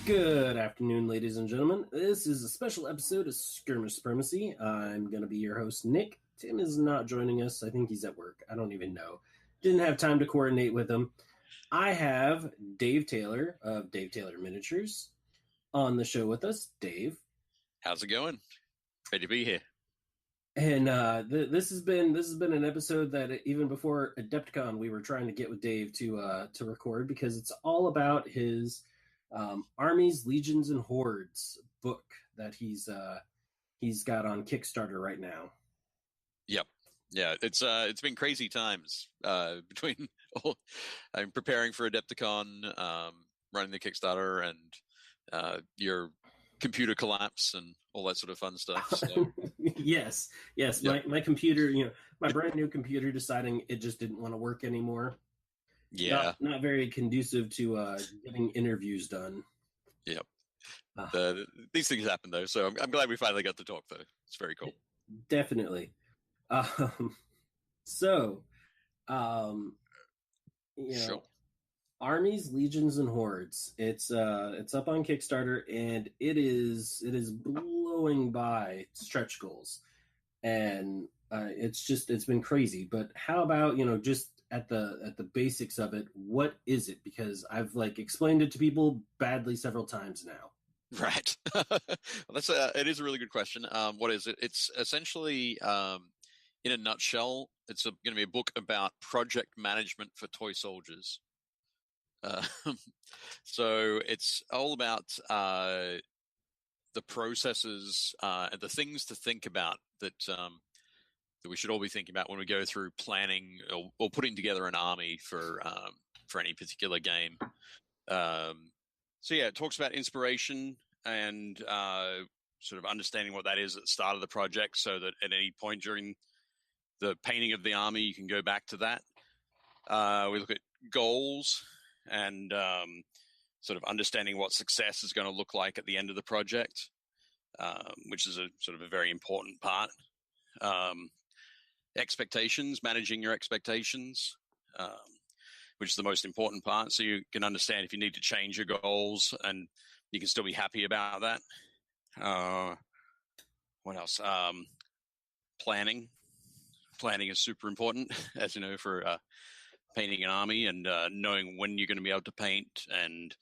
Good afternoon, ladies and gentlemen. This is a special episode of Skirmish Supremacy. I'm going to be your host, Nick. Tim is not joining us. I think he's at work. I don't even know. Didn't have time to coordinate with him. I have Dave Taylor of Dave Taylor Miniatures on the show with us. Dave. How's it going? Ready to be here. And this has been an episode that even before Adepticon we were trying to get with Dave to record because it's all about his Armies, Legions, and Hordes book that he's got on Kickstarter right now. Yep. Yeah, it's been crazy times between I'm preparing for Adepticon, running the Kickstarter, and your computer collapse and all that sort of fun stuff. So. yes. Yep. My computer, my brand new computer deciding it just didn't want to work anymore. Yeah, not very conducive to getting interviews done. Yep. These things happen though, so I'm glad we finally got to talk though. It's very cool. Definitely. Sure. Armies, Legions, and Hordes. It's up on Kickstarter, and it is blowing by stretch goals, and it's been crazy. But how about just at the basics of it? What is it? Because I've explained it to people badly several times now. Right. Well, it is a really good question. What is it? It's essentially, in a nutshell, it's going to be a book about project management for toy soldiers. So it's all about the processes and the things to think about that we should all be thinking about when we go through planning or putting together an army for any particular game. So yeah, it talks about inspiration and sort of understanding what that is at the start of the project, so that at any point during the painting of the army, you can go back to that. We look at goals and sort of understanding what success is going to look like at the end of the project, which is a sort of a very important part. Expectations, managing your expectations, which is the most important part. So you can understand if you need to change your goals and you can still be happy about that. What else? Planning. Planning is super important, as you know, for painting an army, and knowing when you're going to be able to paint and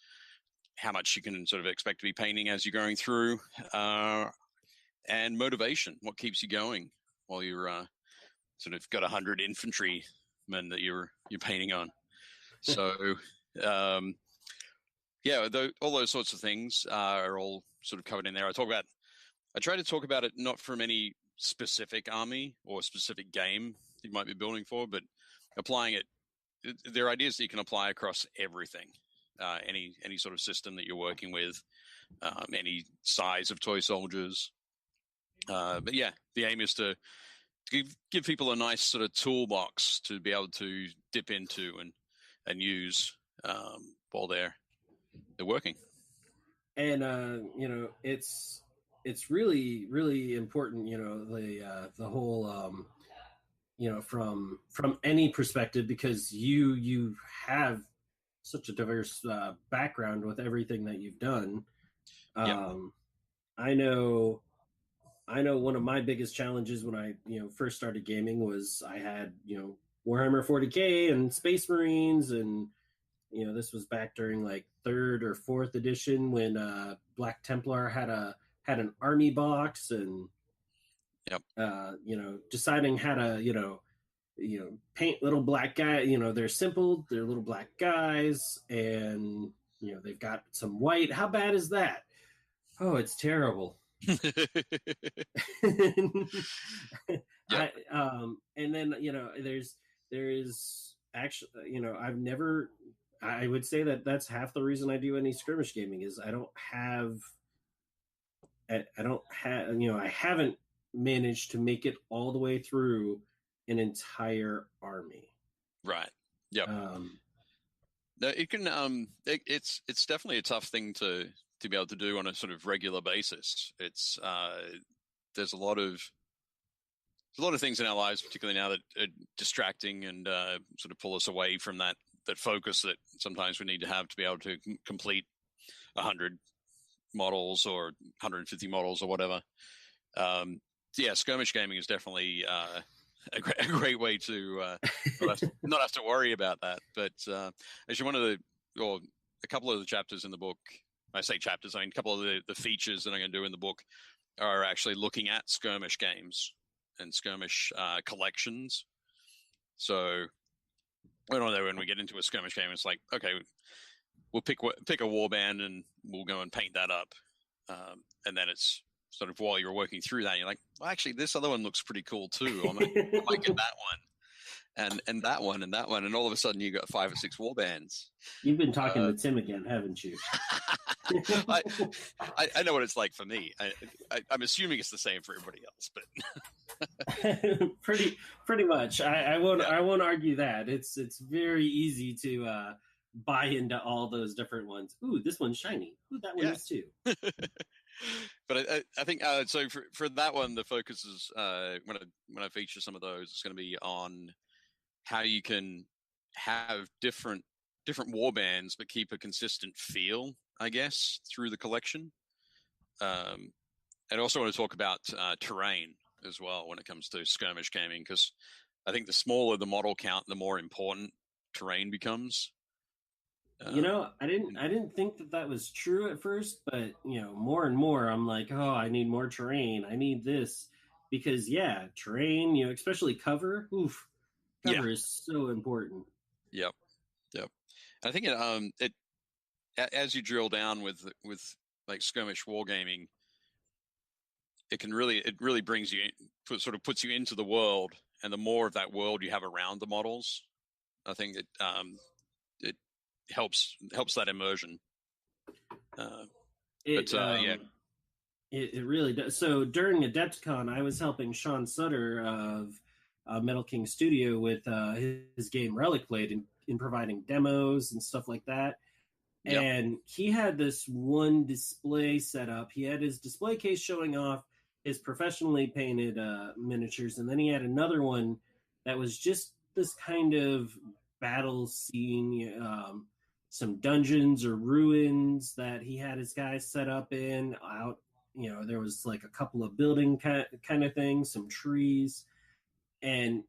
how much you can sort of expect to be painting as you're going through, and motivation, what keeps you going while you're sort of got 100 infantrymen that you're painting on. So all those sorts of things are all sort of covered in there. I try to talk about it not from any specific army or specific game you might be building for, but applying it. There are ideas that you can apply across everything, any sort of system that you're working with, any size of toy soldiers. But yeah, the aim is to give people a nice sort of toolbox to be able to dip into and use while they're working. And it's really, really important. The whole from any perspective, because you have such a diverse background with everything that you've done. Yep. I know one of my biggest challenges when I first started gaming was I had Warhammer 40K and Space Marines, and this was back during 3rd or 4th edition when Black Templar had an army box, and yep. Deciding how to paint little black guy. They're simple, they're little black guys, and they've got some white. How bad is that? Oh, it's terrible. Yep. And then there is actually I would say that's half the reason I do any skirmish gaming is I haven't managed to make it all the way through an entire army. Right. Yep. No, it can. It's definitely a tough thing to be able to do on a sort of regular basis. It's there's a lot of things in our lives, particularly now, that are distracting and sort of pull us away from that focus that sometimes we need to have to be able to complete 100 models or 150 models or whatever. Yeah, skirmish gaming is definitely a great way to not have to worry about that. But actually, a couple of the chapters in the book, I say chapters, I mean a couple of the features that I'm going to do in the book are actually looking at skirmish games and skirmish collections. So when we get into a skirmish game, it's like, okay, we'll pick a warband and we'll go and paint that up, and then it's sort of while you're working through that, you're like, well, actually, this other one looks pretty cool too. I might get that one, and that one, and that one, and all of a sudden you got 5 or 6 warbands. You've been talking to Tim again, haven't you? I know what it's like for me. I'm assuming it's the same for everybody else, but pretty much. I won't argue that. It's very easy to buy into all those different ones. Ooh, this one's shiny. Ooh, that one is too. But I think so. For that one, the focus is when I feature some of those, it's going to be on how you can have different warbands, but keep a consistent feel, I guess, through the collection. And also want to talk about terrain as well when it comes to skirmish gaming, because I think the smaller the model count, the more important terrain becomes. I didn't think that was true at first, but more and more, I'm like, oh, I need more terrain. I need this because terrain, especially cover. Oof, cover is so important. Yep. I think it as you drill down with like skirmish wargaming, it really brings you puts you into the world, and the more of that world you have around the models, I think it helps that immersion. It really does. So during Adepticon, I was helping Sean Sutter of Metal King Studio with his game Relic Blade in providing demos and stuff like that. Yep. And he had this one display set up. He had his display case showing off his professionally painted miniatures, and then he had another one that was just this kind of battle scene, some dungeons or ruins that he had his guys set up in. Out, there was like a couple of building kind of things, some trees, and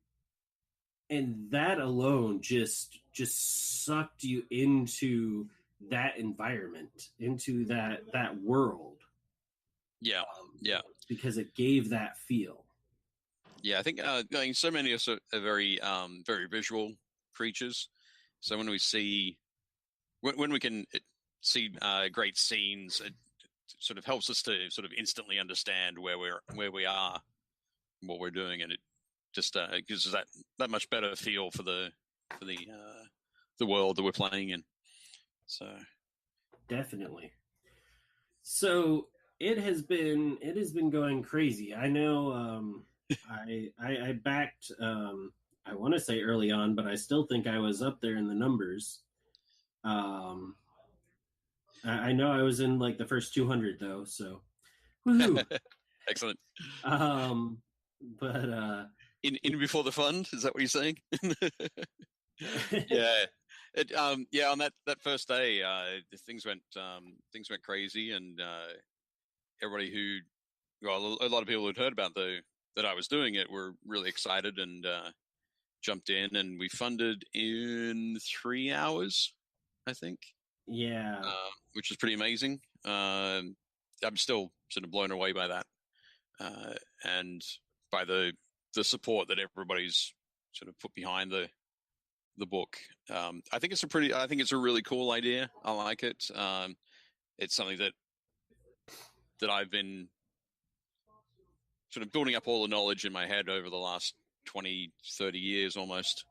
that alone just sucked you into that environment, into that world. Yeah. Because it gave that feel. Yeah, I think so many are very very visual creatures. So when we see when we can see great scenes, it sort of helps us to sort of instantly understand where we are, what we're doing, and it just gives us that much better feel for the world that we're playing in. So definitely. So it has been going crazy. I know. I backed. I want to say early on, but I still think I was up there in the numbers. I know I was in like the first 200 though, so woohoo! Excellent. But in before the fund, is that what you're saying? Yeah. On that first day, things went crazy, and everybody a lot of people who'd heard about that I was doing it were really excited and jumped in, and we funded in 3 hours, I think. Yeah. Which is pretty amazing. I'm still sort of blown away by that, and by the support that everybody's sort of put behind the book. I think it's a really cool idea. I like it. It's something that I've been sort of building up all the knowledge in my head over the last 20, 30 years almost.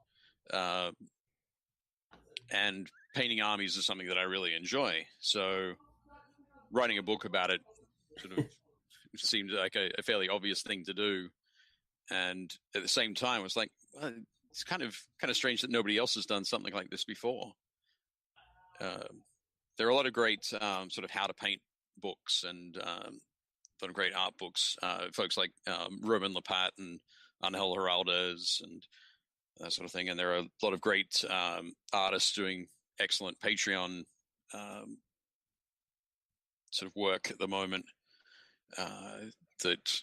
And painting armies is something that I really enjoy. So writing a book about it sort of seemed like a fairly obvious thing to do. And at the same time, it's like, well, it's kind of strange that nobody else has done something like this before. There are a lot of great sort of how to paint books and a lot of great art books. Folks like Roman Lepat and Angel Heraldez and that sort of thing. And there are a lot of great artists doing excellent Patreon sort of work at the moment that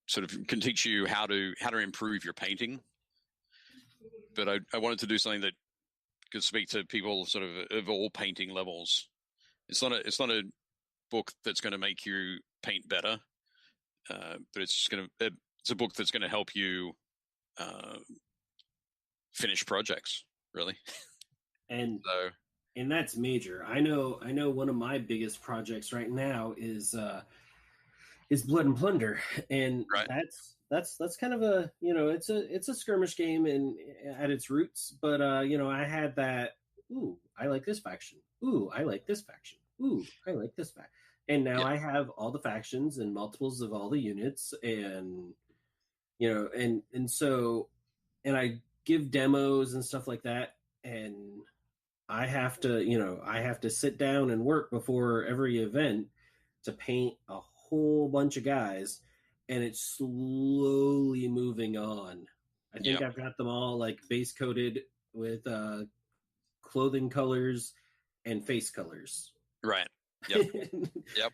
sort of can teach you how to improve your painting. But I wanted to do something that could speak to people sort of all painting levels. It's not a book that's going to make you paint better, but it's a book that's going to help you finish projects, really. And that's major. I know one of my biggest projects right now is Blood and Plunder, and right. that's kind of a, it's a skirmish game at its roots, but I had that, ooh, I like this faction, ooh, I like this faction, ooh, I like this faction, and now I have all the factions and multiples of all the units, and so I give demos and stuff like that, and I have to sit down and work before every event to paint a whole bunch of guys, and it's slowly moving on. I think I've got them all like base coated with clothing colors and face colors. Right. Yep. Yep.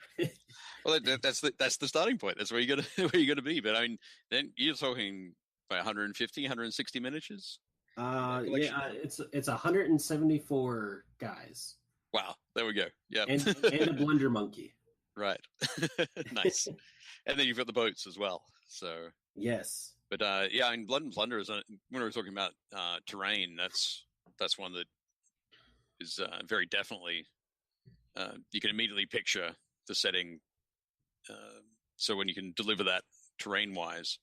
Well, that's the starting point. That's where you're gonna be. But I mean, then you're talking by 150, 160 miniatures. It's 174 guys. Wow, there we go. Yeah, and a blunder monkey. Right. Nice. And then you've got the boats as well. So yes. But I mean, Blood and Plunder is when we were talking about terrain. That's one that is very definitely. You can immediately picture the setting. So when you can deliver that terrain-wise,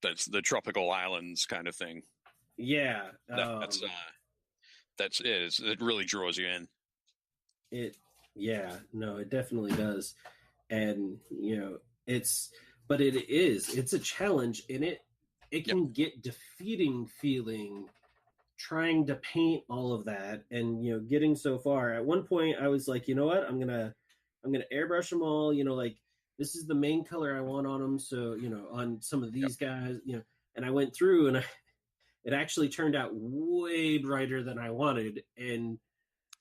that's the tropical islands kind of thing. Yeah, that's it. It really draws you in. It definitely does, and it's a challenge, and it can get defeating feeling trying to paint all of that, and getting so far. At one point I was like, you know what, I'm gonna airbrush them all, like this is the main color I want on them, so on some of these guys, and I went through, and it actually turned out way brighter than I wanted, and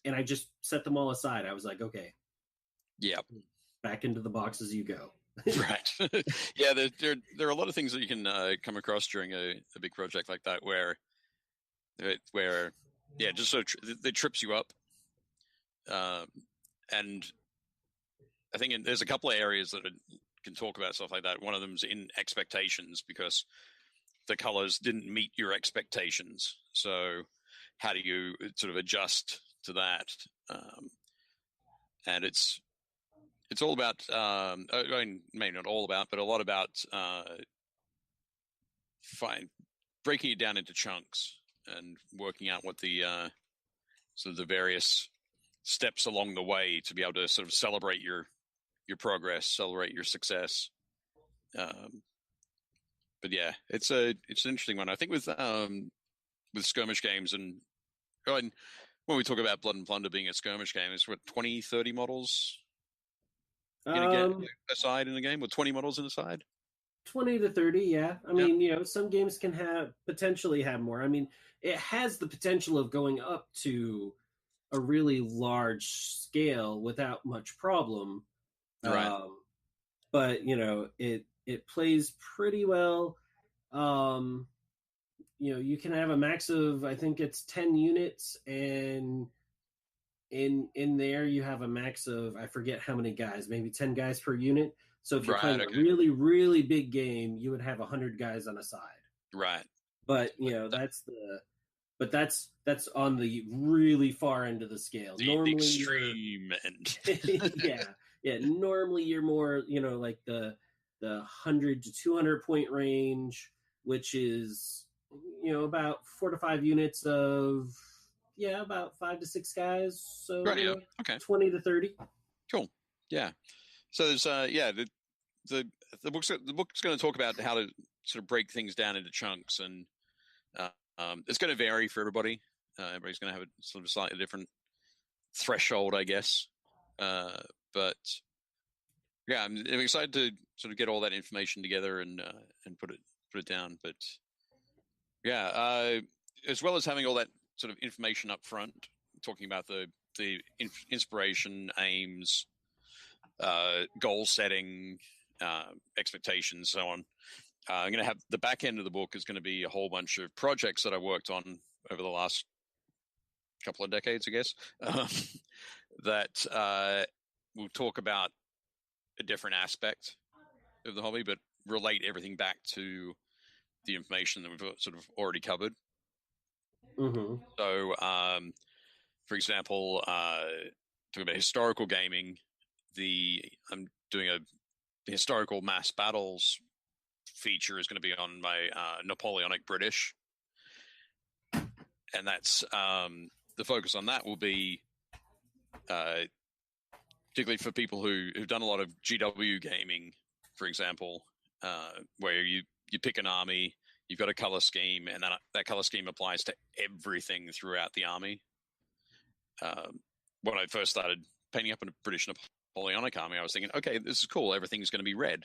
I just set them all aside. I was like, okay, back into the boxes you go. Right. Yeah, there are a lot of things that you can come across during a big project like that where just so it trips you up, and I think there's a couple of areas that can talk about stuff like that. One of them's in expectations, because the colors didn't meet your expectations. So how do you sort of adjust to that? And it's all about, I mean, maybe not all about, but a lot about breaking it down into chunks and working out what the sort of the various steps along the way to be able to sort of celebrate your progress, celebrate your success. But yeah, it's an interesting one. I think with skirmish games, and when we talk about Blood and Plunder being a skirmish game, it's what, 20, 30 models aside in a game, or 20 models in a side? 20 to 30, yeah. I mean, some games can potentially have more. I mean, it has the potential of going up to a really large scale without much problem. Right. But it plays pretty well. You can have a max of, I think it's 10 units, and in there you have a max of, I forget how many guys, maybe 10 guys per unit. So if you're playing a really, really big game, you would have 100 guys on a side. Right. But that's on the really far end of the scale. Normally, the extreme end. Yeah. Normally you're more, like the 100 to 200 point range, which is, about 4 to 5 units of, about 5 to 6 guys. So right, 20 to 30. Cool. Yeah. So there's the book's going to talk about how to sort of break things down into chunks, and it's going to vary for everybody. Everybody's going to have a sort of slightly different threshold, I guess. But yeah, I'm excited to sort of get all that information together and put it down. But yeah, as well as having all that sort of information up front, talking about the inspiration, aims, goal setting, expectations, so on. I'm going to have the back end of the book is going to be a whole bunch of projects that I worked on over the last couple of decades, I guess, that will talk about a different aspect of the hobby, but relate everything back to the information that we've sort of already covered. Mm-hmm. So, for example, talking about historical gaming, I'm doing a historical mass battles feature is going to be on my Napoleonic British, and that's the focus on that will be particularly for people who've done a lot of GW gaming, for example, where you pick an army, you've got a color scheme, and that color scheme applies to everything throughout the army. When I first started painting up a British Napoleonic army, I was thinking, okay, this is cool. Everything's going to be red.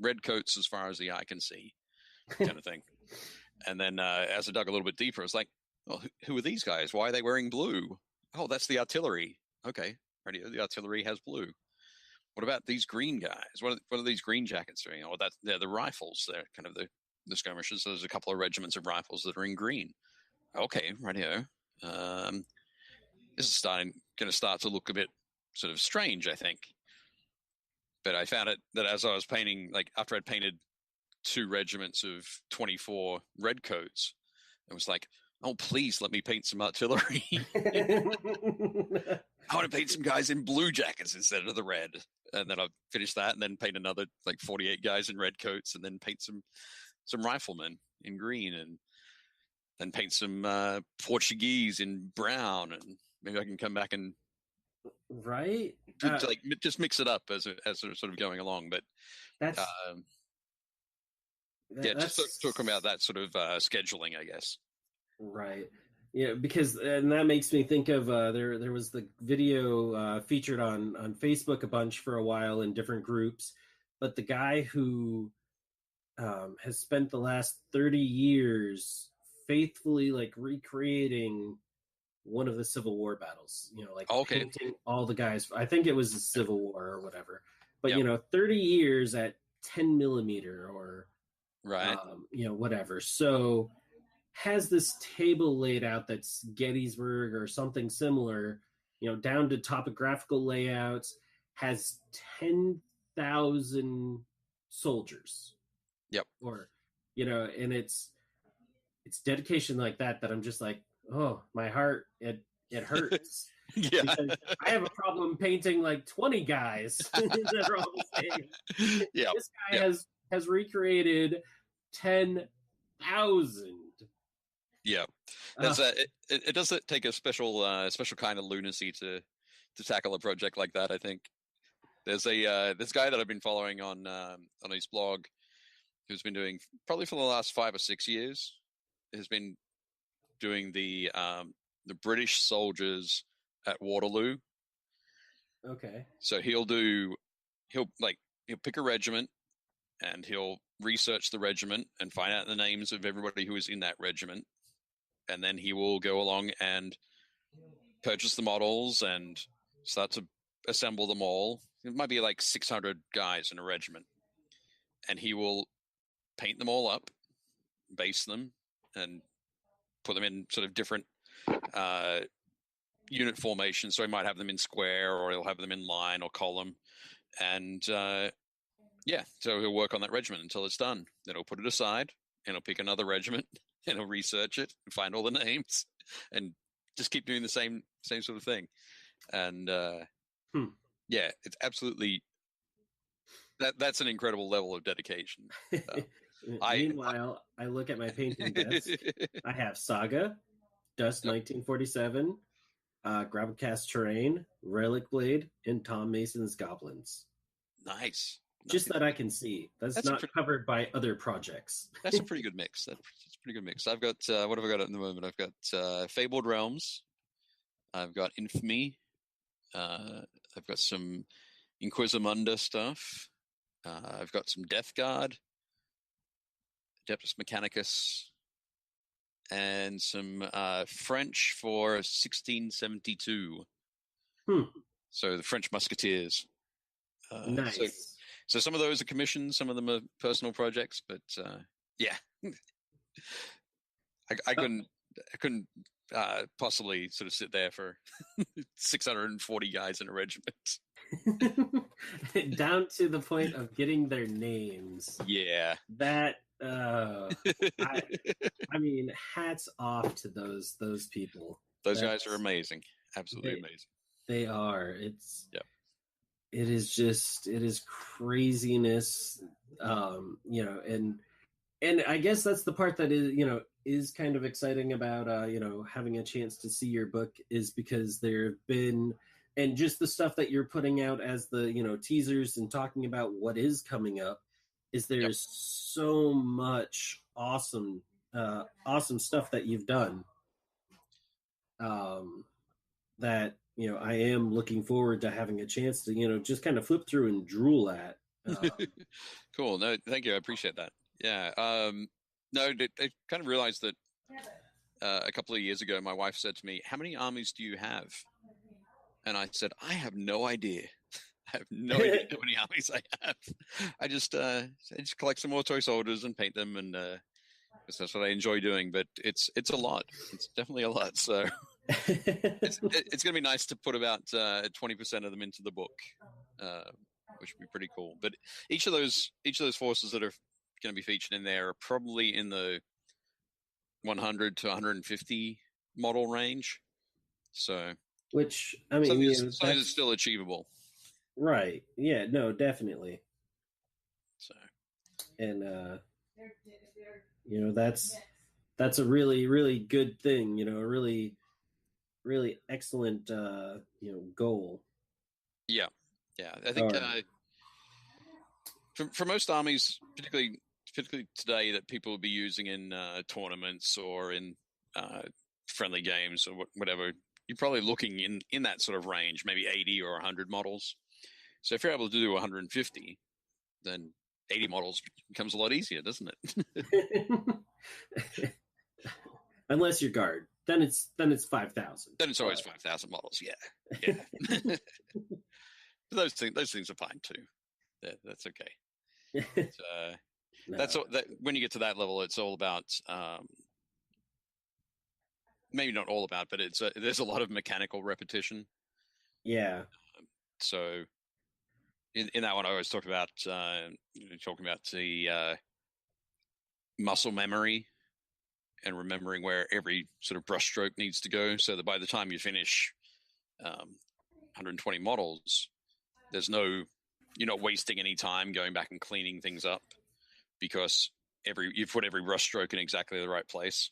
Red coats as far as the eye can see, kind of thing. And then as I dug a little bit deeper, I was like, well, who are these guys? Why are they wearing blue? Oh, that's the artillery. Okay, radio. The artillery has blue. What about these green guys? What are these green jackets doing? Oh, they're the rifles. They're kind of the skirmishers. There's a couple of regiments of rifles that are in green. Okay, radio. This is going to start to look a bit sort of strange, I think. But I found it that as I was painting, like after I'd painted 2 regiments of 24 redcoats, it was like, oh, please let me paint some artillery. I want to paint some guys in blue jackets instead of the red. And then I finished that and then paint another like 48 guys in red coats and then paint some riflemen in green and then paint some Portuguese in brown. And maybe I can come back and right like just mix it up as sort of going along. But that's just talking about that sort of scheduling, I guess. Right. Yeah, because and that makes me think of there was the video featured on Facebook a bunch for a while in different groups, but the guy who has spent the last 30 years faithfully like recreating one of the Civil War battles, like painting all the guys. I think it was the Civil War or whatever, but 30 years at 10 millimeter or right, whatever. So has this table laid out that's Gettysburg or something similar, down to topographical layouts, has 10,000 soldiers. Yep. Or, and it's dedication like that I'm just like, oh, my heart, it hurts. Yeah. Because I have a problem painting like 20 guys that are all the same. Yeah. This guy has recreated 10,000. Yeah, that's it does take a special kind of lunacy to tackle a project like that. I think there's this guy that I've been following on his blog, who's been doing probably for the last 5 or 6 years, has been doing the British soldiers at Waterloo. Okay. So he'll pick a regiment and he'll research the regiment and find out the names of everybody who is in that regiment. And then he will go along and purchase the models and start to assemble them all. It might be like 600 guys in a regiment. And he will paint them all up, base them, and put them in sort of different unit formations. So he might have them in square, or he'll have them in line or column. And so he'll work on that regiment until it's done. Then he'll put it aside and he'll pick another regiment and he'll research it and find all the names and just keep doing the same sort of thing. And it's absolutely that's an incredible level of dedication. Meanwhile, I look at my painting desk. I have Saga, Dust 1947, Grab-A-Cast Terrain, Relic Blade, and Tom Mason's Goblins. Nice. Just that I can see. That's not covered by other projects. That's a pretty good mix. That's a pretty good mix. I've got, what have I got at the moment? I've got Fabled Realms. I've got Infamy. I've got some Inquisimunda stuff. I've got some Death Guard, Adeptus Mechanicus, and some French for 1672. So the French Musketeers. So, Nice. so some of those are commissions, some of them are personal projects, but yeah, I couldn't possibly sort of sit there for 640 guys in a regiment. Down to the point of getting their names. Yeah. That I mean, hats off to those people. Those guys are amazing. Absolutely amazing. They are. Yep. It is craziness. And I guess that's the part that is kind of exciting about having a chance to see your book, is because there have been, and just the stuff that you're putting out as the teasers and talking about what is coming up, is there's so much awesome stuff that you've done, that I am looking forward to having a chance to just kind of flip through and drool at. Cool. No, thank you. I appreciate that. Yeah. No, I kind of realized that a couple of years ago, my wife said to me, "How many armies do you have?" And I said, "I have no idea. I have no idea how many armies I have. I just collect some more toy soldiers and paint them, and that's what I enjoy doing. But it's a lot. It's definitely a lot. So it's going to be nice to put about 20% of them into the book, which would be pretty cool. But each of those forces that are going to be featured in there are probably in the 100 to 150 model range. So, which, I mean, something is still achievable. Right. Yeah, no, definitely. So, and that's a really, really good thing, a really, really excellent goal. Yeah. I think for most armies, particularly today, that people will be using in tournaments or in friendly games or whatever, you're probably looking in that sort of range, maybe 80 or 100 models. So if you're able to do 150, then 80 models becomes a lot easier, doesn't it? Unless you're guard, then it's 5,000. Then it's always 5,000 models. Yeah. Those things are fine too. That's okay. No. That's that. When you get to that level, it's all about. Maybe not all about, but there's a lot of mechanical repetition. Yeah. So in that one, I always talk about talking about the muscle memory and remembering where every sort of brushstroke needs to go, so that by the time you finish 120 models, you're not wasting any time going back and cleaning things up, because you've put every brushstroke in exactly the right place.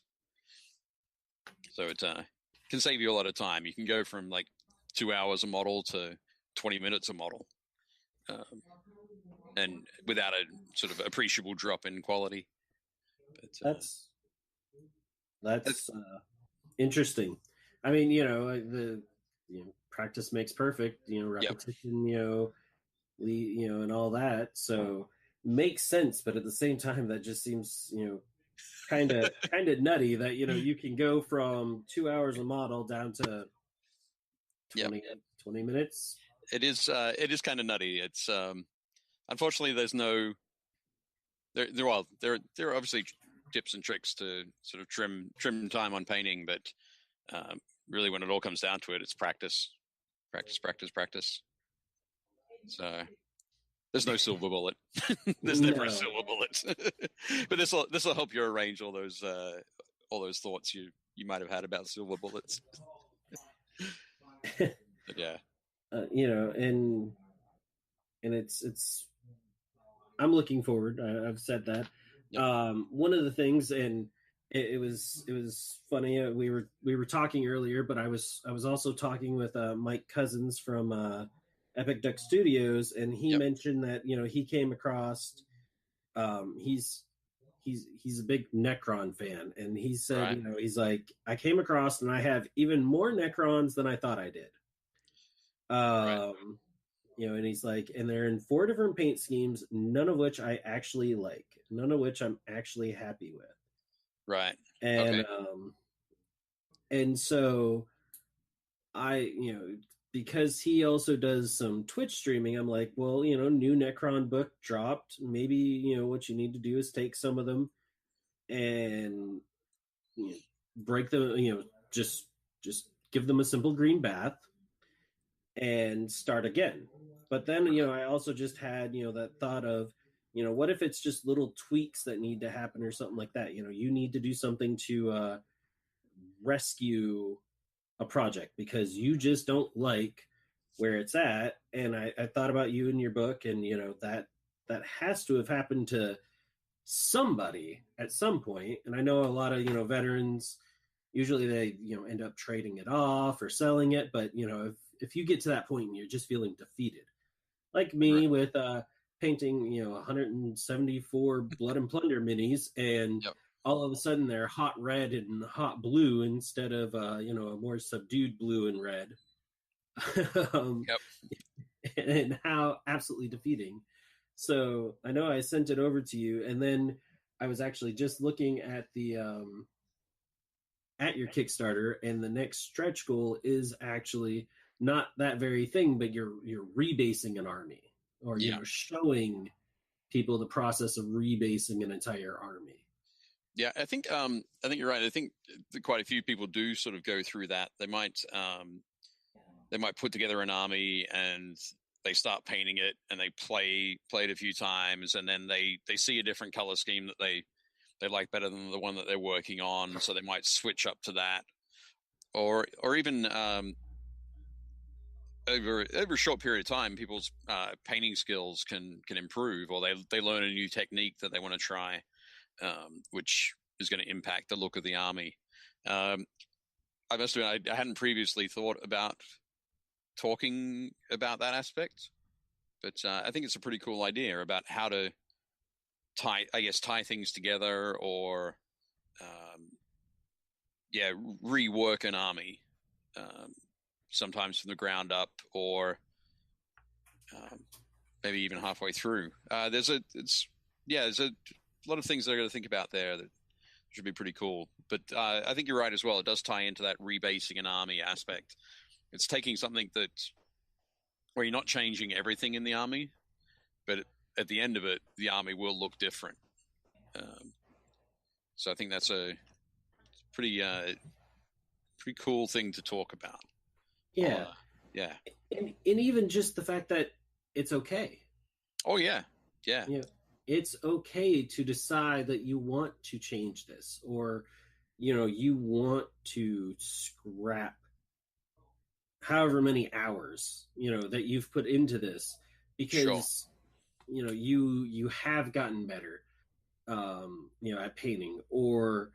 So it can save you a lot of time. You can go from like 2 hours a model to 20 minutes a model, and without a sort of appreciable drop in quality. But, that's interesting. I mean, practice makes perfect. Repetition. Yep. And all that. So makes sense, but at the same time, that just seems kind of nutty that you can go from 2 hours a model down to 20 minutes. It is kind of nutty. It's unfortunately there's no there are obviously tips and tricks to sort of trim time on painting, but really when it all comes down to it, it's practice. So there's no silver bullet. There's never a silver bullet. But this will help you arrange all those thoughts you might have had about silver bullets. But yeah. And it's I'm looking forward. I've said that. Yep. One of the things, and it was funny. We were talking earlier, but I was also talking with Mike Cousins from Epic Duck Studios, and he mentioned that he came across. He's a big Necron fan, and he said, he's like, I came across and I have even more Necrons than I thought I did. And he's like, and they're in 4 different paint schemes, none of which I actually like, none of which I'm actually happy with. Right. And okay. And so because he also does some Twitch streaming, I'm like, well, new Necron book dropped. Maybe, what you need to do is take some of them and break them, just give them a simple green bath and start again. But then, I also just had, that thought of, what if it's just little tweaks that need to happen or something like that? You need to do something to rescue a project because you just don't like where it's at. And I thought about you in your book, and that has to have happened to somebody at some point. And I know a lot of veterans, usually they end up trading it off or selling it, but if you get to that point and you're just feeling defeated, like me with painting 174 Blood and Plunder minis, and all of a sudden they're hot red and hot blue instead of a more subdued blue and red. And how absolutely defeating. So I know I sent it over to you, and then I was actually just looking at the at your Kickstarter, and the next stretch goal is actually not that very thing, but you're rebasing an army, or showing people the process of rebasing an entire army. Yeah, I think you're right. I think quite a few people do sort of go through that. They might put together an army and they start painting it, and they play it a few times, and then they see a different color scheme that they like better than the one that they're working on, so they might switch up to that, or even over a short period of time, people's painting skills can improve, or they learn a new technique that they want to try, which is going to impact the look of the army. I must admit, I hadn't previously thought about talking about that aspect, but I think it's a pretty cool idea about how to tie things together, or rework an army, sometimes from the ground up, or maybe even halfway through. There's a lot of things that I got to think about there that should be pretty cool. But I think you're right as well. It does tie into that rebasing an army aspect. It's taking something where you're not changing everything in the army, but at the end of it, the army will look different. So I think that's a pretty cool thing to talk about. Yeah. And even just the fact that it's okay. Oh, yeah. It's okay to decide that you want to change this, or, you want to scrap however many hours, that you've put into this, because, you have gotten better, at painting, or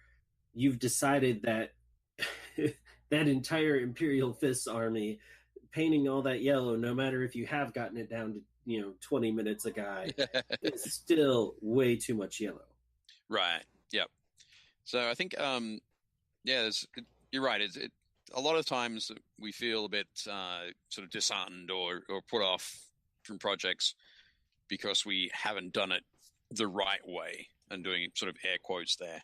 you've decided that that entire Imperial Fists army, painting all that yellow, no matter if you have gotten it down to 20 minutes a guy, it's still way too much yellow. Right. Yep. So I think you're right. A lot of times we feel a bit sort of disheartened or put off from projects because we haven't done it the right way, and doing sort of air quotes there.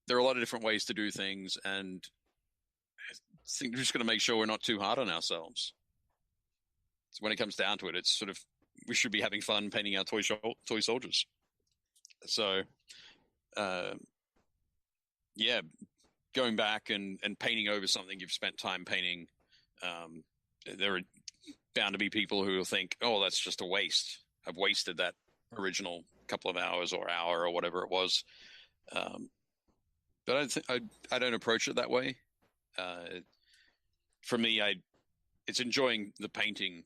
There are a lot of different ways to do things, and I think we're just going to make sure we're not too hard on ourselves. So when it comes down to it, it's sort of, we should be having fun painting our toy soldiers. So, going back and painting over something you've spent time painting, there are bound to be people who will think, oh, that's just a waste. I've wasted that original couple of hours or hour or whatever it was. But I don't approach it that way. For me, it's enjoying the painting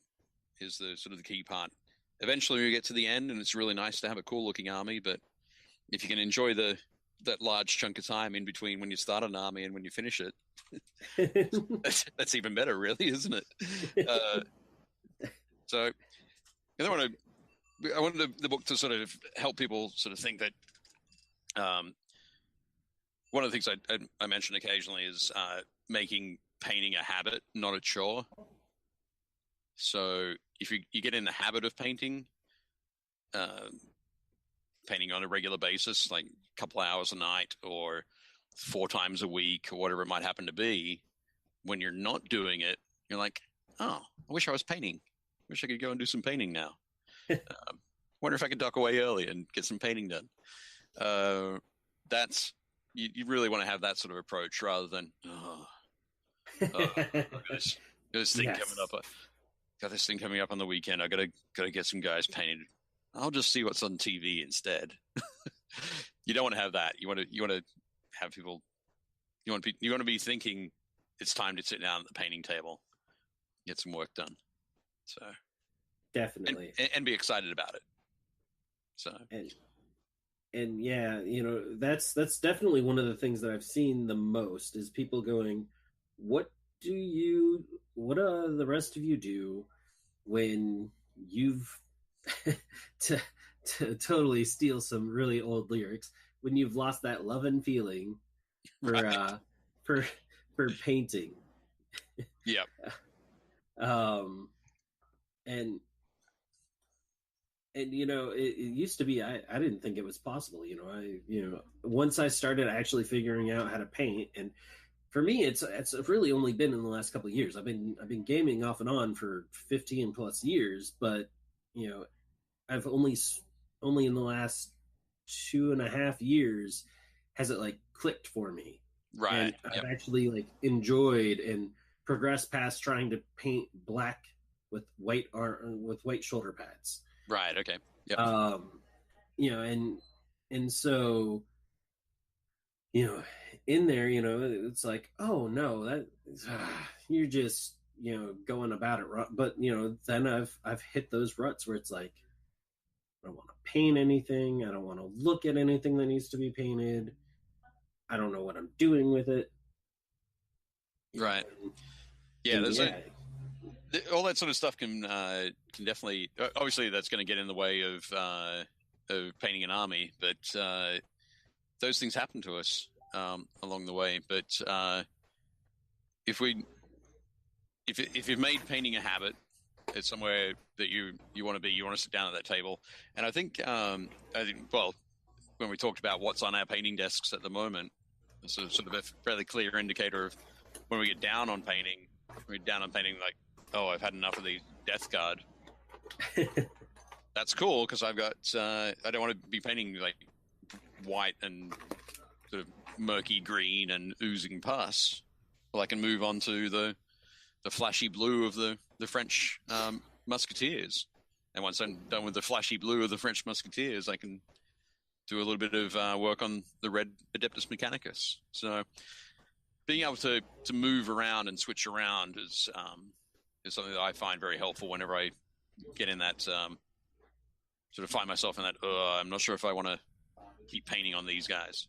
is the sort of the key part. Eventually we get to the end, and it's really nice to have a cool looking army, but if you can enjoy that large chunk of time in between when you start an army and when you finish it, that's even better, really, isn't it? So I wanted the book to sort of help people sort of think that one of the things I mention occasionally is making painting a habit, not a chore. So if you get in the habit of painting on a regular basis, like a couple hours a night or 4 times a week or whatever it might happen to be, when you're not doing it, you're like, oh, I wish I was painting. Wish I could go and do some painting now. Wonder if I could duck away early and get some painting done. That's you really want to have that sort of approach rather than this thing coming up. Got this thing coming up on the weekend. I gotta get some guys painted. I'll just see what's on TV instead. You don't want to have that. You want to have people. You want to be thinking it's time to sit down at the painting table, get some work done. So definitely, and be excited about it. So and yeah, that's definitely one of the things that I've seen the most is people going, what do the rest of you do when you've to totally steal some really old lyrics, when you've lost that love and feeling for right. for painting. Yep. And it used to be, I didn't think it was possible. Once I started actually figuring out how to paint, and for me, it's really only been in the last couple of years. I've been gaming off and on for 15 plus years, but I've only in the last 2.5 years has it like clicked for me. Right. And I've actually like enjoyed and progressed past trying to paint black with white shoulder pads. Right. Okay. Yep. And so, in there, it's like, oh no, that you're just, going about it wrong. But, then I've hit those ruts where it's like, I don't want to paint anything. I don't want to look at anything that needs to be painted. I don't know what I'm doing with it. Right. All that sort of stuff can definitely, obviously that's going to get in the way of painting an army, but those things happen to us along the way. But if you've made painting a habit, it's somewhere that you want to be. You want to sit down at that table, and I think well, when we talked about what's on our painting desks at the moment, it's sort of a fairly clear indicator of when we get down on painting. We're down on painting like, oh, I've had enough of the Death Guard. That's cool because I've got. I don't want to be painting like white and sort of murky green and oozing pus. Well, I can move on to the flashy blue of the French musketeers. And once I'm done with the flashy blue of the French musketeers, I can do a little bit of work on the red Adeptus Mechanicus. So being able to move around and switch around is something that I find very helpful whenever I get in that sort of find myself in that, I'm not sure if I want to keep painting on these guys.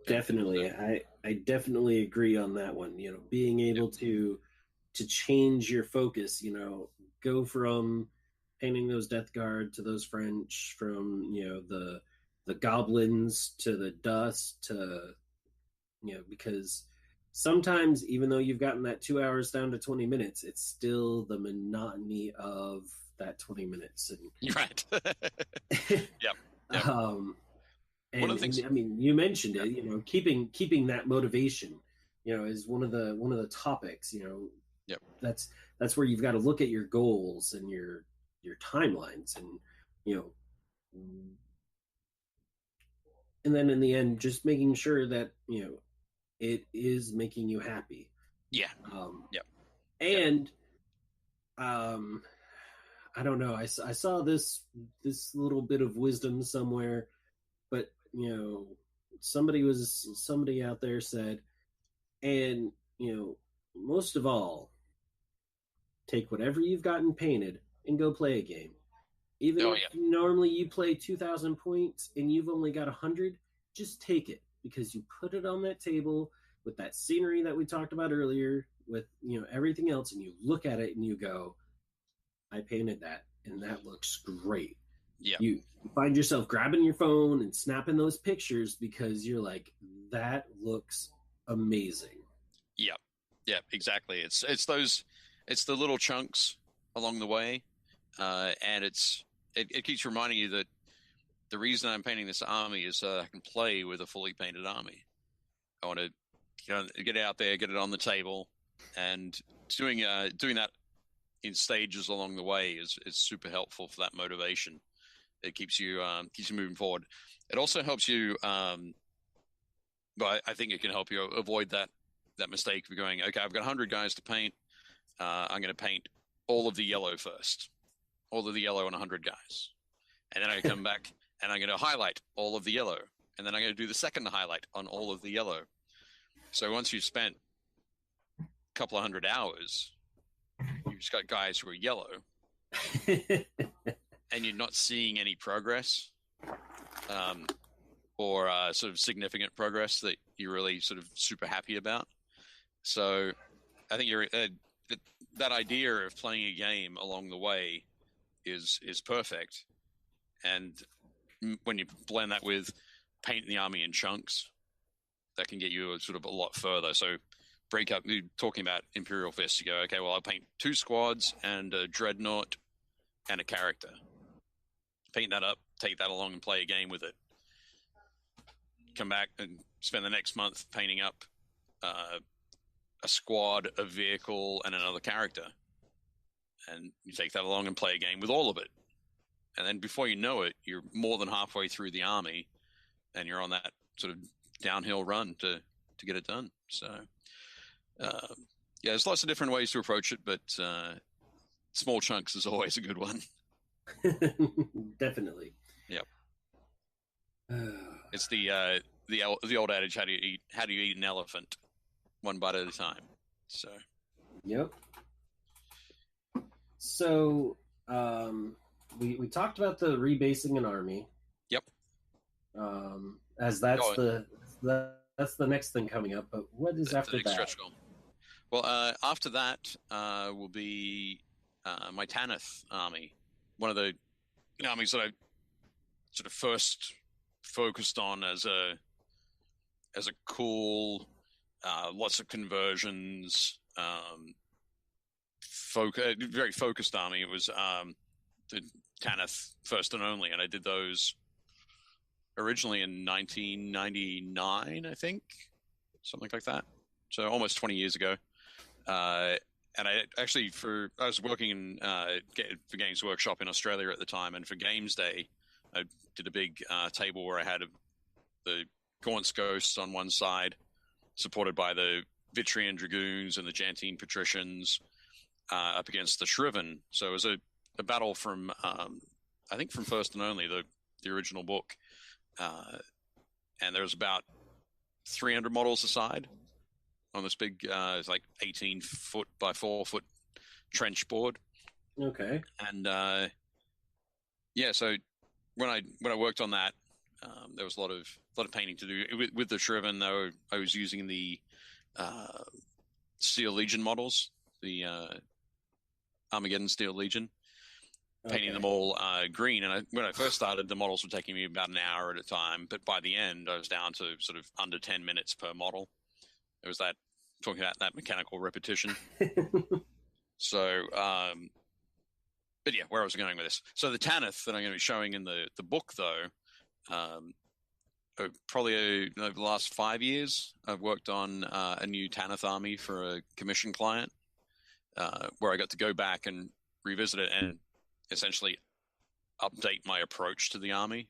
Definitely. I definitely agree on that one. Being able to change your focus, go from painting those Death Guard to those French, from, the goblins to the dust to, because sometimes even though you've gotten that 2 hours down to 20 minutes, it's still the monotony of that 20 minutes. And, right. Yep. And, one of the things, I mean, you mentioned it, keeping that motivation, is one of the topics, Yep. That's where you've got to look at your goals and your timelines and, and then in the end, just making sure that, it is making you happy. Yeah. Yep. And, I don't know. I saw this little bit of wisdom somewhere, but somebody out there said, and most of all, take whatever you've gotten painted and go play a game. Even if normally you play 2,000 points and you've only got 100, just take it because you put it on that table with that scenery that we talked about earlier, with everything else, and you look at it and you go, I painted that and that looks great. Yeah. You find yourself grabbing your phone and snapping those pictures because you're like, that looks amazing. Yeah. Yeah, exactly. It's the little chunks along the way. And it keeps reminding you that the reason I'm painting this army is so I can play with a fully painted army. I want to get it out there, get it on the table, and doing that in stages along the way is super helpful for that motivation. It keeps you moving forward. It also helps you, but I think it can help you avoid that mistake of going, okay, I've got 100 guys to paint. I'm going to paint all of the yellow first, all of the yellow and 100 guys, and then I come back and I'm going to highlight all of the yellow, and then I'm going to do the second highlight on all of the yellow. So once you've spent a couple of 100 hours, you've just got guys who are yellow, and you're not seeing any progress, or sort of significant progress that you're really sort of super happy about. So I think that idea of playing a game along the way is perfect. And when you blend that with painting the army in chunks, that can get you sort of a lot further. So break up, you're talking about Imperial Fist, you go, okay, well, I'll paint 2 squads and a dreadnought and a character. Paint that up, take that along and play a game with it. Come back and spend the next month painting up a squad, a vehicle, and another character. And you take that along and play a game with all of it. And then before you know it, you're more than halfway through the army, and you're on that sort of downhill run to get it done. So, yeah, there's lots of different ways to approach it, but small chunks is always a good one. Definitely. Yep. It's the old adage: how do you eat an elephant? One bite at a time. So. Yep. So we talked about the rebasing an army. Yep. As that's that's the next thing coming up. But what is after that? Stretch goal. Well, after that will be my Tanith army, one of the armies that I sort of first focused on as a cool, lots of conversions, very focused army. It was the Tanith First and Only, and I did those originally in 1999, I think, something like that. So almost 20 years ago. And I actually, I was working for Games Workshop in Australia at the time, and for Games Day, I did a big table where I had the Gaunt's Ghosts on one side, supported by the Vitrian Dragoons and the Jantine Patricians, up against the Shriven. So it was a battle from, I think from First and Only, the original book. And there was about 300 models aside on this big, it's like 18-foot by 4-foot trench board. Okay. And yeah, so when I worked on that, there was a lot of painting to do with the Shriven. Though I was using the Steel Legion models, the Armageddon Steel Legion, painting them all green. And when I first started, the models were taking me about an hour at a time, but by the end, I was down to sort of under 10 minutes per model. It was talking about that mechanical repetition. So, but yeah, where I was going with this. So the Tanith that I'm going to be showing in the book, though, probably over the last 5 years, I've worked on a new Tanith army for a commission client, where I got to go back and revisit it and essentially update my approach to the army.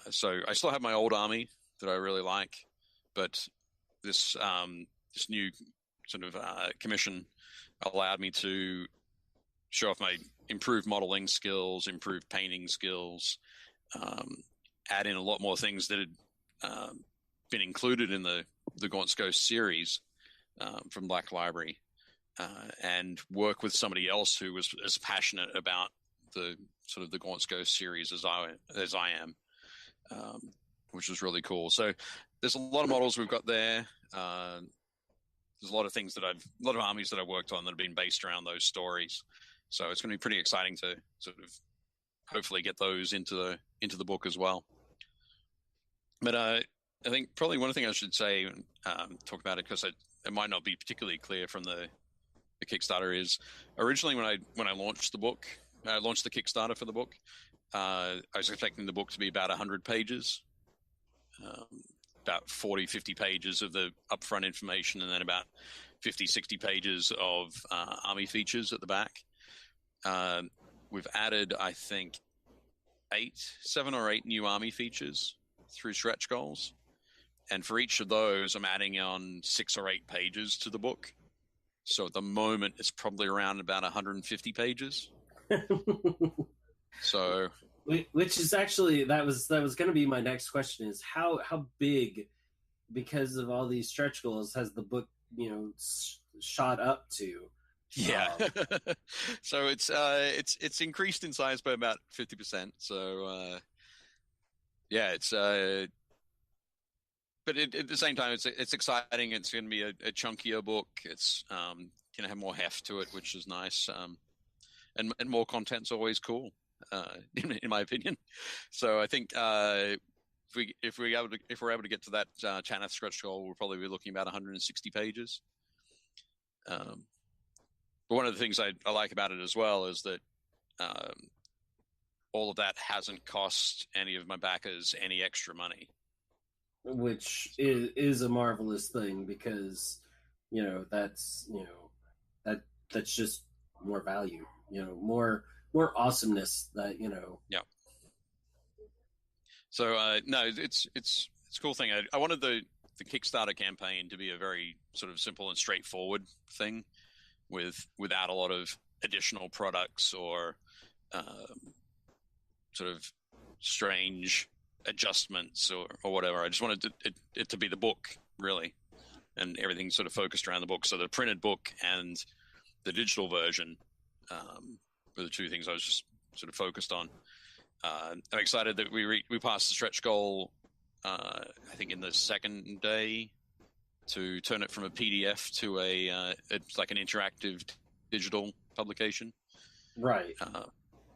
So I still have my old army that I really like, but this new sort of commission allowed me to show off my improved modeling skills, improved painting skills, add in a lot more things that had been included in the Gaunt's Ghost series from Black Library, and work with somebody else who was as passionate about the sort of the Gaunt's Ghost series as I am, which was really cool. So there's a lot of models we've got there. There's a lot of things a lot of armies that I've worked on that have been based around those stories. So it's going to be pretty exciting to sort of hopefully get those into the book as well. But I think probably one thing I should say, talk about it, because it might not be particularly clear from the Kickstarter, is originally when I launched the book, I launched the Kickstarter for the book, I was expecting the book to be about 100 pages. about 40, 50 pages of the upfront information, and then about 50, 60 pages of army features at the back. We've added, I think, 7 or 8 new army features through stretch goals. And for each of those, I'm adding on 6 or 8 pages to the book. So at the moment, it's probably around about 150 pages. So, which is actually that was going to be my next question: is how big, because of all these stretch goals, has the book shot up to? Yeah. So it's increased in size by about 50%. So yeah, it's but at the same time, it's exciting. It's going to be a chunkier book. It's going to have more heft to it, which is nice. And more content's always cool, in my opinion. So I think if we're able to get to that Tanith stretch goal, we'll probably be looking about 160 pages. But one of the things I like about it as well is that all of that hasn't cost any of my backers any extra money. Which is a marvelous thing, because that's just more value, more awesomeness that Yeah. So no, it's a cool thing. I wanted the Kickstarter campaign to be a very sort of simple and straightforward thing, without a lot of additional products or sort of strange adjustments or whatever. I just wanted it to be the book, really, and everything sort of focused around the book. So the printed book and the digital version were the two things I was just sort of focused on. I'm excited that we passed the stretch goal, I think in the second day, to turn it from a PDF to it's like an interactive digital publication. Right.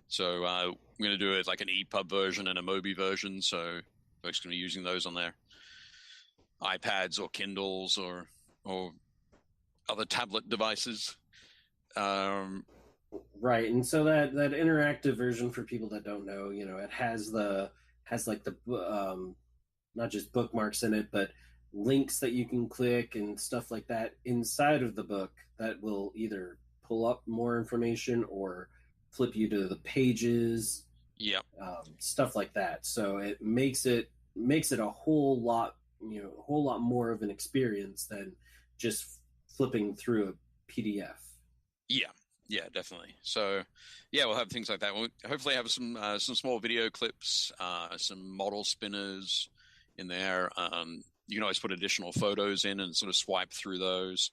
So we're going to do it like an EPUB version and a Mobi version. So folks going to be using those on their iPads or Kindles or other tablet devices. Right. And so that interactive version, for people that don't know, it has like the not just bookmarks in it, but links that you can click and stuff like that inside of the book that will either pull up more information or flip you to the pages. Yeah. Stuff like that. So it makes it a whole lot more of an experience than just flipping through a PDF. Yeah, definitely. So, yeah, we'll have things like that. We'll hopefully have some small video clips, some model spinners in there. You can always put additional photos in and sort of swipe through those,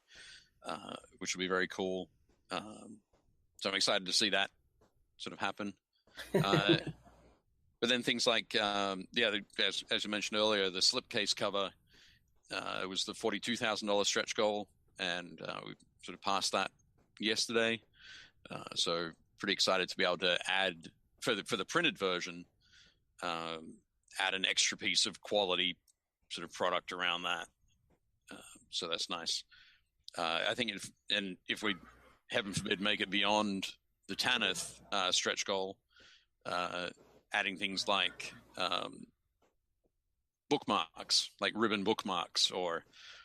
which will be very cool. So I'm excited to see that sort of happen. But then things like, as you mentioned earlier, the slipcase cover was the $42,000 stretch goal, and we sort of passed that yesterday. So pretty excited to be able to add for the printed version, add an extra piece of quality sort of product around that. So that's nice. I think if we, heaven forbid, make it beyond the Tanith stretch goal, adding things like bookmarks, like ribbon bookmarks, or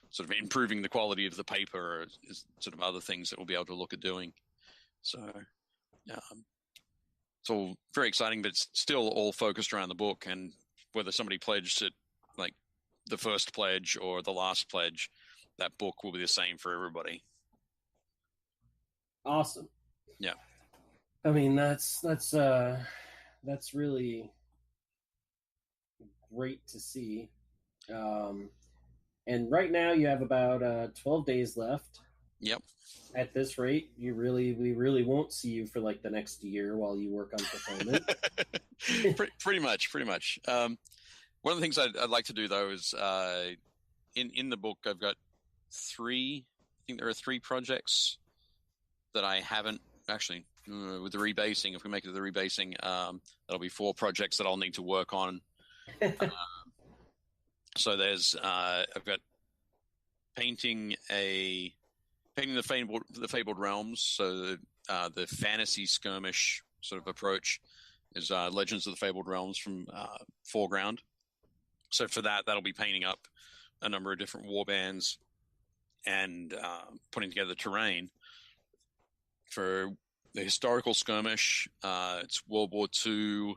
sort of improving the quality of the paper, is sort of other things that we'll be able to look at doing. So it's all very exciting, but it's still all focused around the book. And whether somebody pledged it, like the first pledge or the last pledge, that book will be the same for everybody. Awesome. Yeah. I mean, that's really great to see. And right now you have about 12 days left. Yep. At this rate, we really won't see you for like the next year while you work on fulfillment. pretty much. One of the things I'd like to do, though, is in the book I've got 3. I think there are 3 projects that I haven't actually with the rebasing. If we make it to the rebasing, that'll be 4 projects that I'll need to work on. So there's I've got painting the Fabled Realms. So the fantasy skirmish sort of approach is Legends of the Fabled Realms from Foreground. So for that, that'll be painting up a number of different warbands and putting together the terrain. For the historical skirmish, it's World War II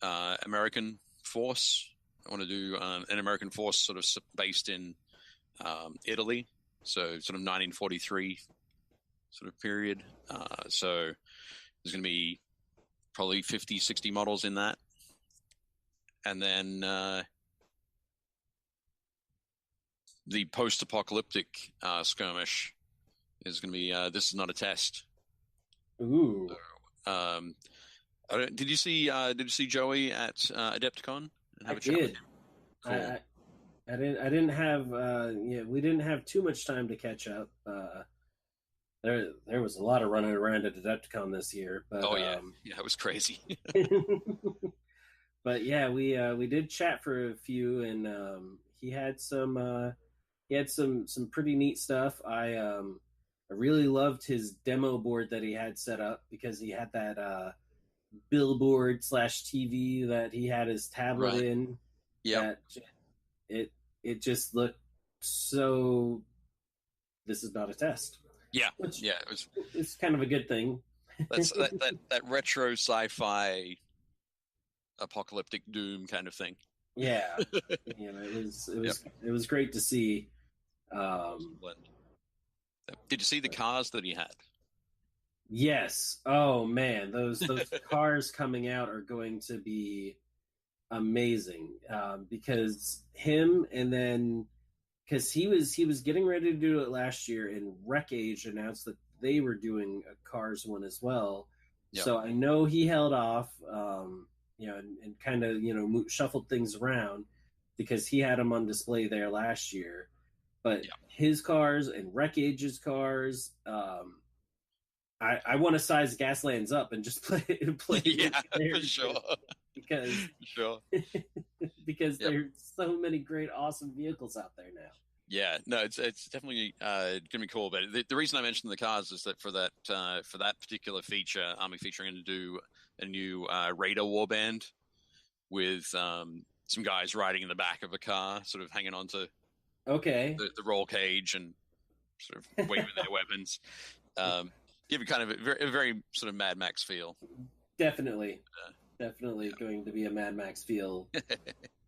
American force. I want to do an American force sort of based in Italy, so sort of 1943 sort of period. So there's going to be probably 50, 60 models in that. And then the post-apocalyptic skirmish is going to be This Is Not a Test. Ooh. So, did you see Joey at Adepticon? And have I a chat did. with him? Cool. I didn't have we didn't have too much time to catch up. There was a lot of running around at Adepticon this year, but yeah, it was crazy. But yeah, we did chat for a few, and he had some pretty neat stuff. I really loved his demo board that he had set up, because he had that billboard / TV that he had his tablet in. Yeah, it just looked so. This is not a test. Yeah, Which it was. It's kind of a good thing. That's that retro sci-fi apocalyptic doom kind of thing. Yeah, it was great to see. Did you see the cars that he had? Yes. Oh man, those cars coming out are going to be amazing, because him, and then because he was getting ready to do it last year, and Wreck Age announced that they were doing a Cars one as well. Yep. So I know he held off, and kind of shuffled things around, because he had them on display there last year. But his cars and Wreck Age's cars, I want to size Gaslands up and just play. Yeah, for sure. Because there's so many great, awesome vehicles out there now. Yeah, no, it's definitely gonna be cool. But the reason I mentioned the cars is that for that particular feature, Army feature, I'm going to do a new Raider warband with some guys riding in the back of a car, sort of hanging on to the roll cage and sort of waving their weapons. Give it kind of a very sort of Mad Max feel. Definitely going to be a Mad Max feel.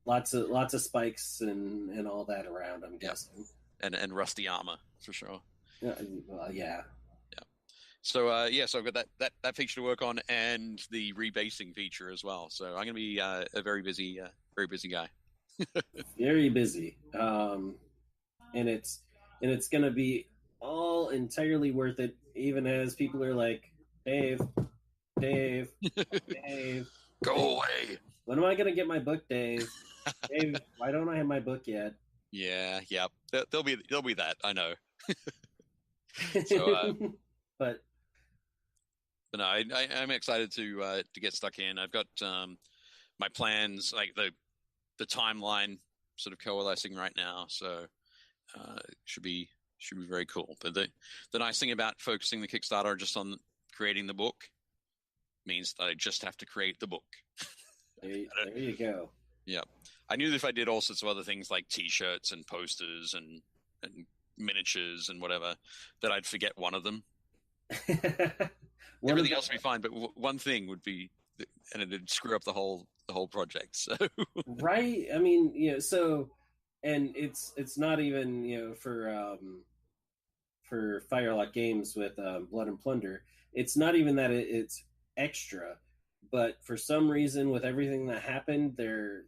lots of spikes and all that around, I'm guessing. And rusty armor for sure. Yeah. So so I've got that feature to work on, and the rebasing feature as well. So I'm going to be a very busy guy. Very busy. And it's going to be all entirely worth it, even as people are like, Dave, go away. When am I going to get my book, Dave? Dave, why don't I have my book yet? Yeah. There'll be that, I know. So, but no, I'm excited to get stuck in. I've got my plans, like the timeline, sort of coalescing right now. So should be very cool. But the nice thing about focusing the Kickstarter just on creating the book means that I just have to create the book. There you go. Yeah. I knew that if I did all sorts of other things like T-shirts and posters and miniatures and whatever, that I'd forget one of them. Everything else would be fine, but one thing would be, and it'd screw up the whole project. So right. I mean, so, and it's not even for Firelock Games with Blood and Plunder. It's not even that it's extra, but for some reason, with everything that happened, their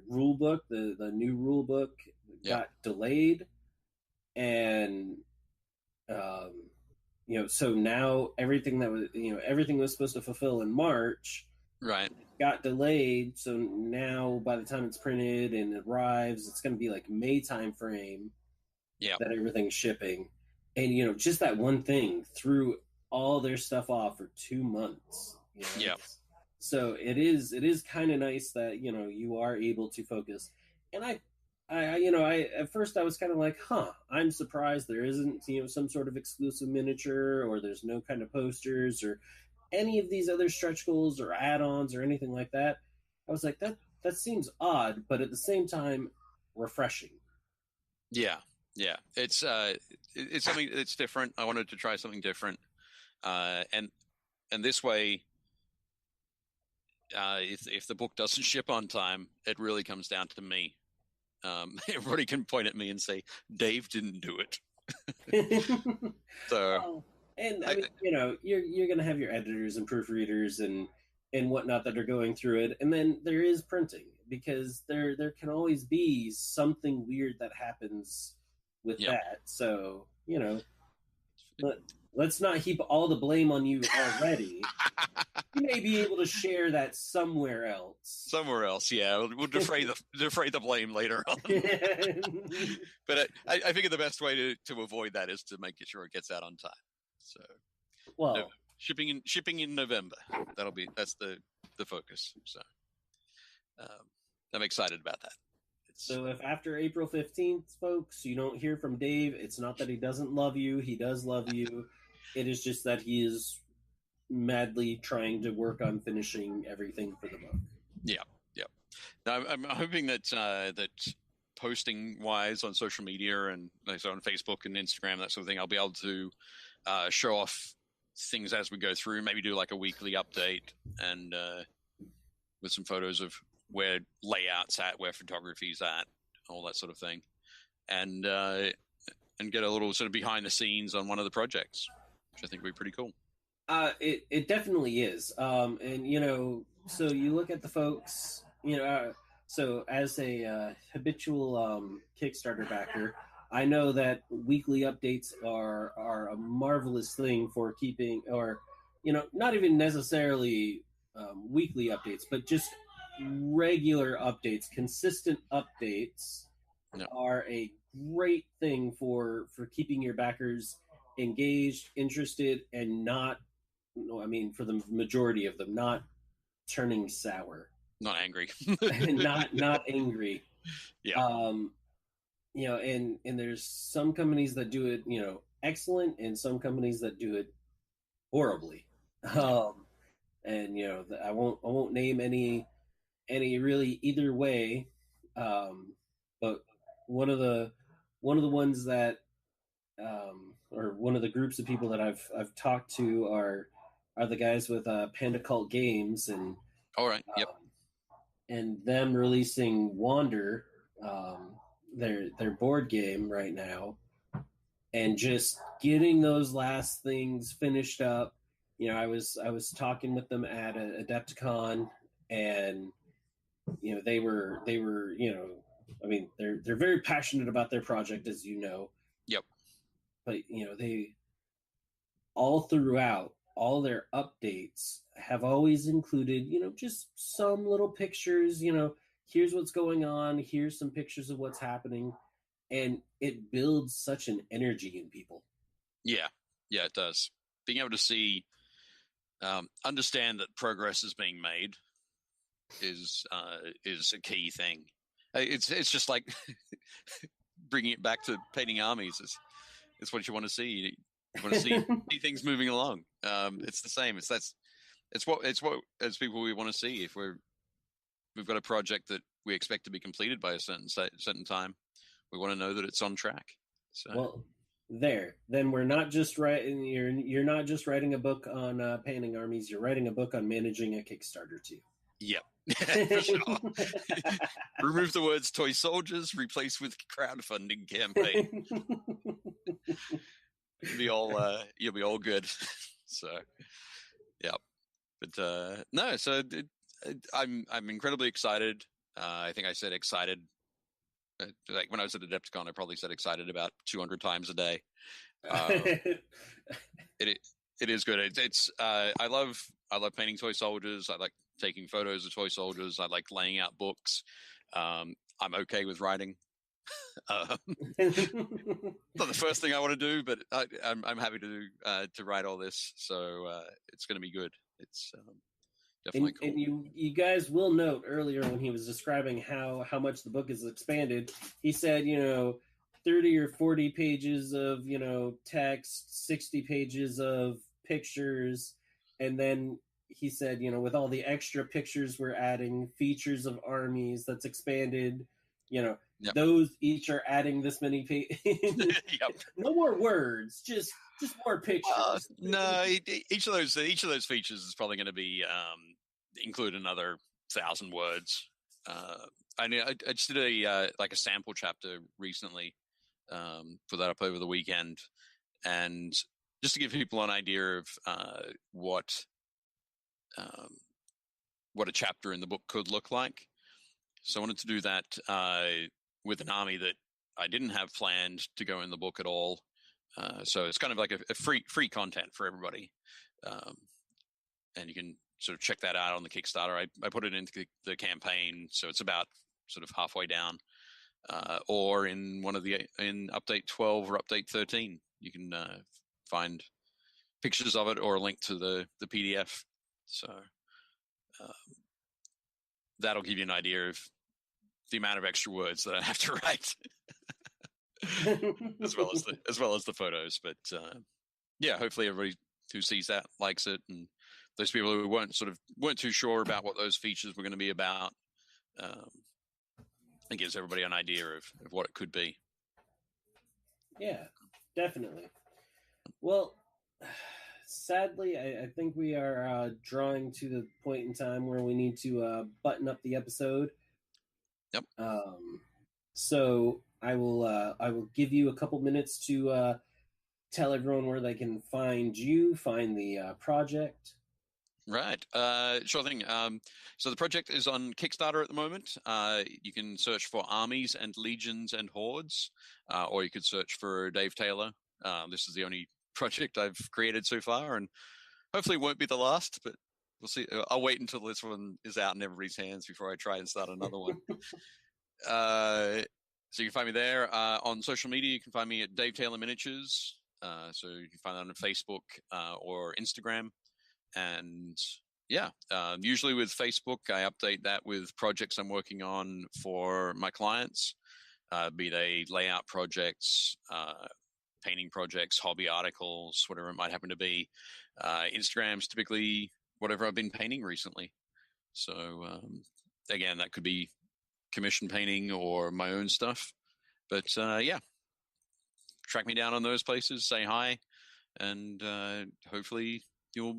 rule book, the new rule book, got delayed, and so now everything that was everything was supposed to fulfill in March, right, got delayed. So now by the time it's printed and it arrives, it's going to be like May time frame. Yeah, that everything's shipping, and just that one thing threw all their stuff off for 2 months. Yeah. So it is kind of nice that you are able to focus. And I at first I was kind of like, I'm surprised there isn't some sort of exclusive miniature, or there's no kind of posters or any of these other stretch goals or add-ons or anything like that. I was like, that seems odd, but at the same time, refreshing. Yeah, yeah. It's something that's different. I wanted to try something different, and this way, if the book doesn't ship on time, it really comes down to me. Everybody can point at me and say Dave didn't do it. So, Well, and I mean, you know, you're going to have your editors and proofreaders and whatnot that are going through it, and then there is printing because there can always be something weird that happens with yep. that. So you know, let's not heap all the blame on you already. You may be able to share that somewhere else. Somewhere else, yeah. We'll defray the blame later on. But I figure the best way to avoid that is to make sure it gets out on time. So, well, shipping in November. That's the focus. So, I'm excited about that. So if after April 15th, folks, you don't hear from Dave, it's not that he doesn't love you. He does love you. It is just that he is madly trying to work on finishing everything for the book. Yeah, yeah. Now, I'm hoping that that posting wise on social media and so on Facebook and Instagram, that sort of thing, I'll be able to show off things as we go through. Maybe do like a weekly update and with some photos of where layouts at, where photography's at, all that sort of thing, and get a little sort of behind the scenes on one of the projects, which I think would be pretty cool. It definitely is. And you know, so you look at the folks, you know, so as a habitual Kickstarter backer, I know that weekly updates are a marvelous thing for keeping, or you know, not even necessarily weekly updates, but just regular updates, consistent updates are a great thing for keeping your backers engaged, interested, and not, I mean, for the majority of them, not turning sour, not angry, not angry. Yeah. You know, and there's some companies that do it, you know, excellent, and some companies that do it horribly. And you know, I won't name any really either way. But one of the ones that or one of the groups of people that I've talked to are the guys with Panda Cult Games, and all right, yep, and them releasing Wander, their board game right now, and just getting those last things finished up. You know, I was talking with them at Adepticon, and you know, they were you know, I mean, they're very passionate about their project, as you know. Yep. But you know, they all throughout all their updates have always included, you know, just some little pictures, you know, here's what's going on, here's some pictures of what's happening, and it builds such an energy in people. Yeah, it does. Being able to see, understand that progress is being made is a key thing. It's just like bringing it back to painting armies. It's what you want to see. You want to see things moving along. It's the same. It's what as people we want to see. If we've got a project that we expect to be completed by a certain time, we want to know that it's on track. So. Well, then we're not just writing. You're not just writing a book on painting armies. You're writing a book on managing a Kickstarter too. Yep. For sure. Remove the words toy soldiers, replace with crowdfunding campaign. You'll be all good. So, yeah. But no, so I'm incredibly excited. I think I said excited. Like when I was at Adepticon, I probably said excited about 200 times a day. It is good. It's I love painting toy soldiers. I like taking photos of toy soldiers. I like laying out books. I'm okay with writing. Not the first thing I want to do, but I'm happy to write all this. So it's going to be good. It's definitely cool. And you guys will note earlier when he was describing how much the book is expanded, he said, you know, 30 or 40 pages of, you know, text, 60 pages of pictures, and then he said, with all the extra pictures we're adding, features of armies that's expanded, yep. Those each are adding this many pages. Yep. No more words, just more pictures. No, each of those features is probably going to be include another 1,000 words. I just did a sample chapter recently, put that up over the weekend, and just to give people an idea of what a chapter in the book could look like. So I wanted to do that with an army that I didn't have planned to go in the book at all. So it's kind of like a free content for everybody, and you can sort of check that out on the Kickstarter. I put it into the campaign, so it's about sort of halfway down, or in in update 12 or update 13, you can find pictures of it or a link to the PDF. So that'll give you an idea of the amount of extra words that I have to write, as well as the photos. But yeah, hopefully everybody who sees that likes it, and those people who weren't too sure about what those features were going to be about, it gives everybody an idea of what it could be. Yeah, definitely. Well, sadly, I think we are drawing to the point in time where we need to button up the episode. Yep. So I will give you a couple minutes to tell everyone where they can find you, find the project. Right. Sure thing. So the project is on Kickstarter at the moment. You can search for Armies and Legions and Hordes, or you could search for Dave Taylor. This is the only project I've created so far, and hopefully it won't be the last, but we'll see. I'll wait until this one is out in everybody's hands before I try and start another one. So you can find me there. On social media, you can find me at Dave Taylor Miniatures. So you can find that on Facebook or Instagram. And yeah, usually with Facebook, I update that with projects I'm working on for my clients, be they layout projects, painting projects, hobby articles, whatever it might happen to be. Instagram's typically whatever I've been painting recently. So again, that could be commission painting or my own stuff. But yeah, track me down on those places, say hi, and hopefully you'll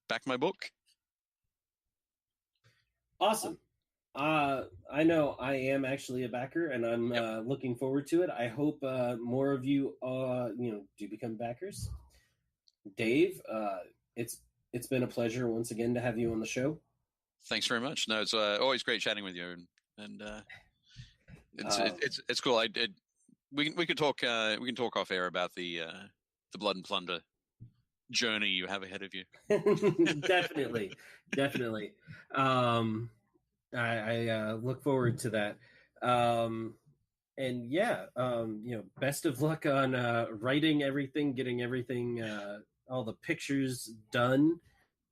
back my book. Awesome. I know I am actually a backer, and I'm looking forward to it. I hope more of you do become backers. Dave, it's been a pleasure once again to have you on the show. Thanks very much. No, it's always great chatting with you, and it's cool. We can talk off air about the Blood and Plunder journey you have ahead of you. Definitely. I look forward to that. And yeah, best of luck on writing everything, getting everything, all the pictures done.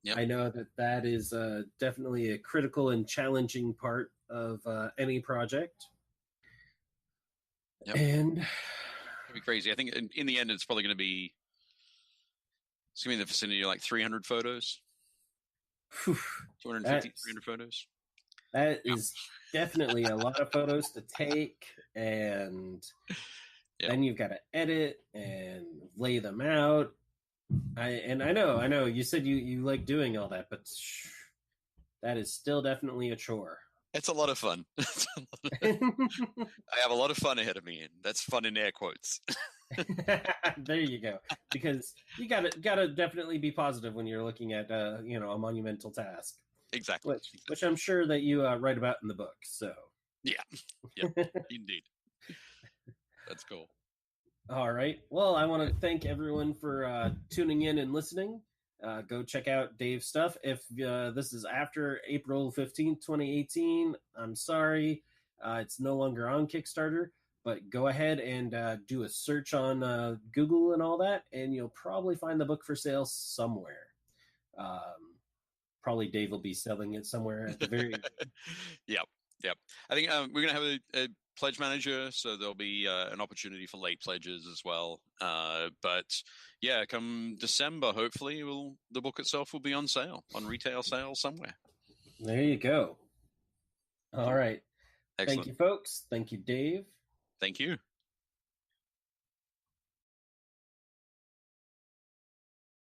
Yep. I know that is definitely a critical and challenging part of any project. Yep. And it'll be crazy. I think in the end, it's probably going to be in the vicinity of like 300 photos. 250, 300 photos. That is definitely a lot of photos to take, and then you've got to edit and lay them out. I know you said you like doing all that, but that is still definitely a chore. It's a lot of fun. I have a lot of fun ahead of me, and that's fun in air quotes. There you go. Because you gotta definitely be positive when you're looking at a monumental task. Exactly. Which I'm sure that you write about in the book. So yeah, indeed. That's cool. All right. Well, I want to thank everyone for tuning in and listening. Go check out Dave's stuff. If this is after April 15th, 2018, I'm sorry. It's no longer on Kickstarter, but go ahead and do a search on Google and all that, and you'll probably find the book for sale somewhere. Probably Dave will be selling it somewhere at the very Yep. I think we're going to have pledge manager, so there'll be an opportunity for late pledges as well. But yeah, come December, hopefully, the book itself will be on sale, on retail sale somewhere. There you go. All right. Excellent. Thank you, folks. Thank you, Dave. Thank you.